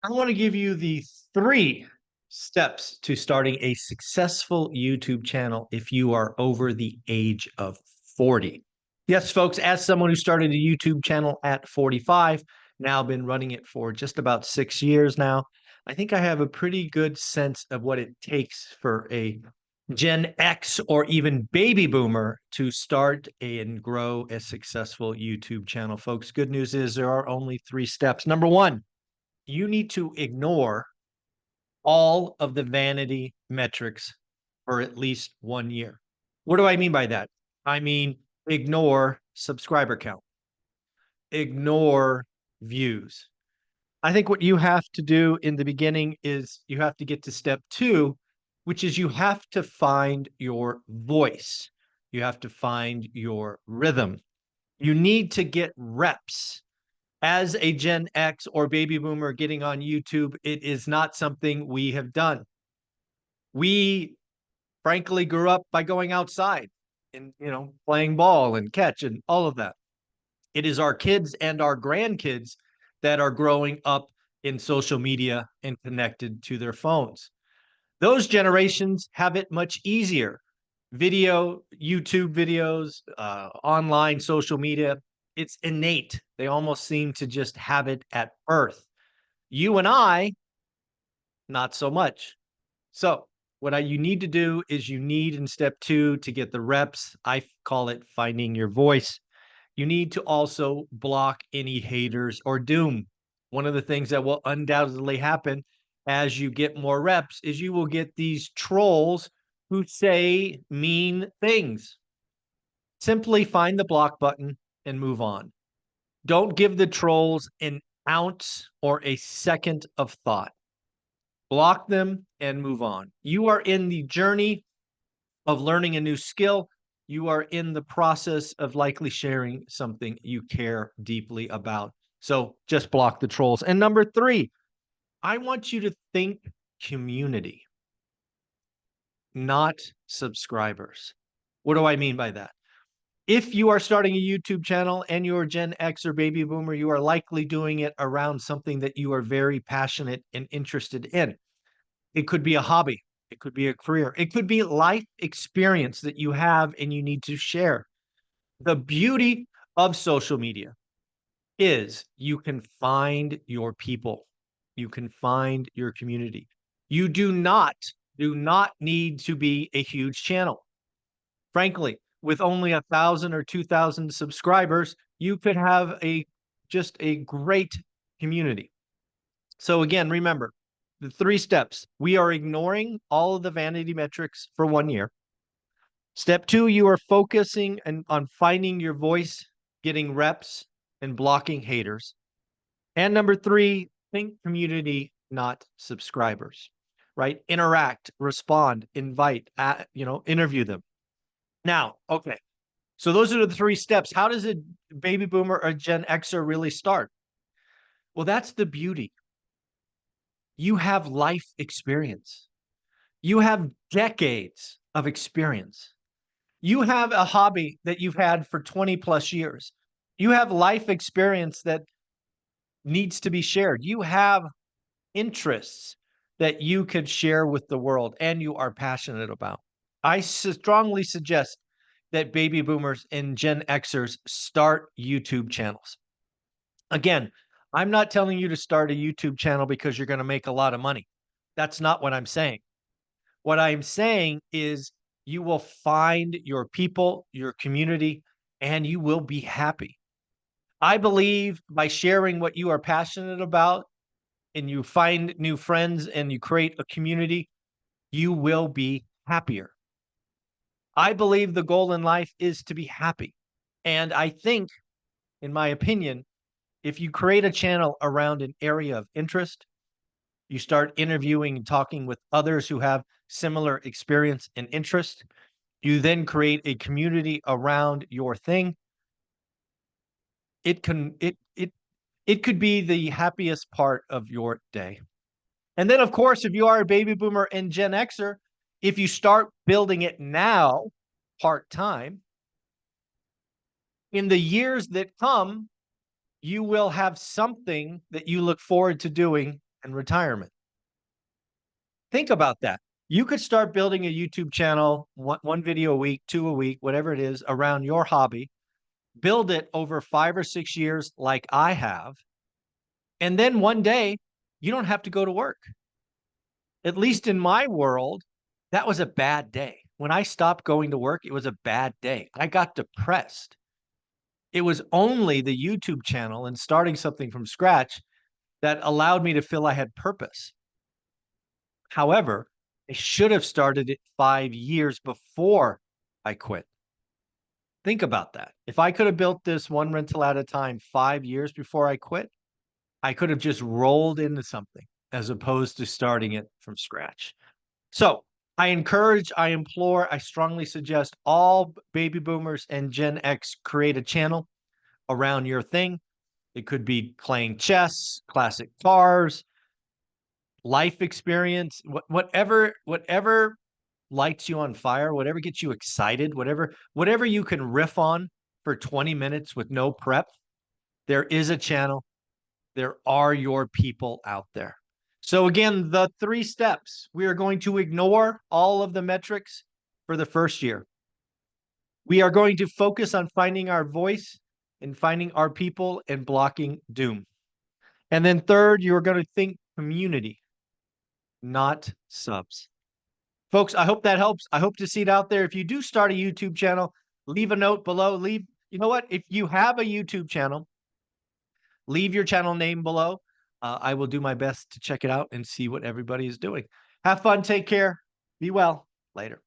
I want to give you the 3 steps to starting a successful YouTube channel if you are over the age of 40. Yes, folks, as someone who started a YouTube channel at 45, now been running it for just about 6 years now, I think I have a pretty good sense of what it takes for a Gen X or even baby boomer to start and grow a successful YouTube channel. Folks, good news is there are only 3 steps. Number one, you need to ignore all of the vanity metrics for at least 1 year. What do I mean by that? I mean, ignore subscriber count, ignore views. I think what you have to do in the beginning is you have to get to step 2, which is you have to find your voice. You have to find your rhythm. You need to get reps as a Gen X or baby boomer getting on YouTube. It is not something we have done. We frankly grew up by going outside and, playing ball and catch and all of that. It is our kids and our grandkids that are growing up in social media and connected to their phones. Those generations have it much easier. Video, YouTube videos, online social media, it's innate. They almost seem to just have it at birth. You and I, not so much. So you need to do is you need in step 2 to get the reps. I call it finding your voice. You need to also block any haters or doom. One of the things that will undoubtedly happen as you get more reps is you will get these trolls who say mean things. Simply find the block button and move on. Don't give the trolls an ounce or a second of thought. Block them and move on. You are in the journey of learning a new skill. You are in the process of likely sharing something you care deeply about. So just block the trolls. And number 3, I want you to think community, not subscribers. What do I mean by that? If you are starting a YouTube channel and you're Gen X or baby boomer, you are likely doing it around something that you are very passionate and interested in. It could be a hobby. It could be a career. It could be life experience that you have and you need to share. The beauty of social media is you can find your people. You can find your community. You do not need to be a huge channel. Frankly, with only 1,000 or 2,000 subscribers, you could have just a great community. So again, remember the 3 steps. We are ignoring all of the vanity metrics for 1 year. Step 2, you are focusing on finding your voice, getting reps, and blocking haters. And number 3, think community, not subscribers, right? Interact, respond, invite, interview them. Now, okay. So those are the 3 steps. How does a baby boomer or Gen Xer really start? Well, that's the beauty. You have life experience. You have decades of experience. You have a hobby that you've had for 20 plus years. You have life experience that needs to be shared. You have interests that you could share with the world and you are passionate about. I strongly suggest that baby boomers and Gen Xers start YouTube channels. Again, I'm not telling you to start a YouTube channel because you're going to make a lot of money. That's not what I'm saying. What I'm saying is you will find your people, your community, and you will be happy. I believe by sharing what you are passionate about and you find new friends and you create a community, you will be happier. I believe the goal in life is to be happy. And I think, in my opinion, if you create a channel around an area of interest, you start interviewing and talking with others who have similar experience and interest, you then create a community around your thing. It could be the happiest part of your day. And then, of course, if you are a baby boomer and Gen Xer, if you start building it now, part-time, in the years that come, you will have something that you look forward to doing and retirement. Think about that. You could start building a YouTube channel, one video a week, two a week, whatever it is, around your hobby. Build it over 5 or 6 years like I have, and then one day, you don't have to go to work. At least in my world, that was a bad day. When I stopped going to work, it was a bad day. I got depressed. It was only the YouTube channel and starting something from scratch that allowed me to feel I had purpose. However, I should have started it 5 years before I quit. Think about that. If I could have built this one rental at a time 5 years before I quit, I could have just rolled into something as opposed to starting it from scratch. So I encourage, I implore, I strongly suggest all baby boomers and Gen X create a channel around your thing. It could be playing chess, classic cars, life experience, whatever lights you on fire, whatever gets you excited, whatever you can riff on for 20 minutes with no prep. There is a channel. There are your people out there. So again, the 3 steps. We are going to ignore all of the metrics for the first year. We are going to focus on finding our voice and finding our people and blocking doom. And then third, you're going to think community, not subs. Folks, I hope that helps. I hope to see it out there. If you do start a YouTube channel, leave a note below. You know what? If you have a YouTube channel, leave your channel name below. I will do my best to check it out and see what everybody is doing. Have fun. Take care. Be well. Later.